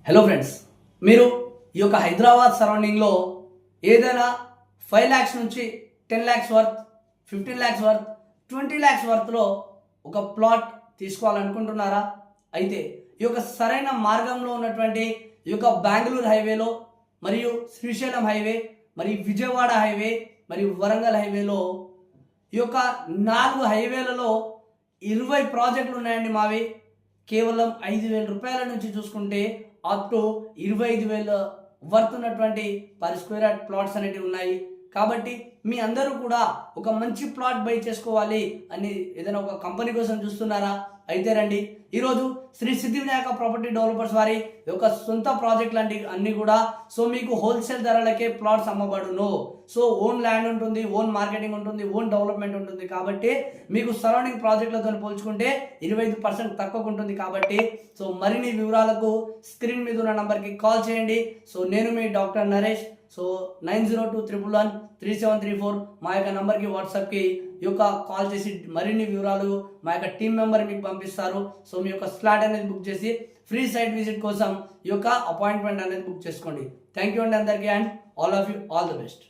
Hello friends, మీరు ఈ యొక్క హైదరాబాద్ సరౌండింగ్లో ఏదైనా 5 lakhs నుంచి 10 lakhs worth, 15 lakhs worth, 20 lakhs వర్త్లో ఒక ప్లాట్ తీసుకోవాలనుకుంటున్నారా? అయితే ఈ యొక్క సరైన మార్గంలో ఉన్నటువంటి ఈ యొక్క బెంగళూరు హైవేలో మరియు శ్రీశైలం హైవే మరియు విజయవాడ హైవే మరియు వరంగల్ హైవేలో ఈ యొక్క 4 హైవేలలో 20 ప్రాజెక్టులు ఉన్నాయండి మావి. కేవలం 5,000 రూపాయల నుంచి చూసుకుంటే అప్ టు 25,000 వర్త్ ఉన్నటువంటి పర్ స్క్వేర్ యార్డ్ ప్లాట్స్ అనేటివి ఉన్నాయి. కాబట్టి మీ అందరూ కూడా ఒక మంచి ప్లాట్ బై చేసుకోవాలి అని ఏదైనా ఒక కంపెనీ కోసం చూస్తున్నారా? అయితే రండి, ఈరోజు శ్రీ సిద్ధి వినాయక ప్రాపర్టీ డెవలపర్స్ వారి యొక్క సొంత ప్రాజెక్ట్ లాంటి అన్ని కూడా మీకు హోల్సేల్ ధరలకే ప్లాట్స్ అమ్మబడును. ఓన్ ల్యాండ్ ఉంటుంది, ఓన్ మార్కెటింగ్ ఉంటుంది, ఓన్ డెవలప్మెంట్ ఉంటుంది. కాబట్టి మీకు సరౌండింగ్ ప్రాజెక్టులతో పోల్చుకుంటే 25% తక్కువ ఉంటుంది. కాబట్టి మరిన్ని వివరాలకు స్క్రీన్ మీద ఉన్న నంబర్కి కాల్ చేయండి. నేను మీ డాక్టర్ నరేష్. 9023113734 మా యొక్క నంబర్కి వాట్సాప్కి కాల్ చేసి మరిన్ని వివరాలు మా యొక్క టీం మెంబర్ మీకు పంపిస్తారు. మీ యొక్క స్లాట్ అనేది బుక్ చేసి ఫ్రీ సైట్ విజిట్ కోసం ఈ యొక్క అపాయింట్మెంట్ అనేది బుక్ చేసుకోండి. థ్యాంక్ యూ అండి అందరికీ, and all of you all the best.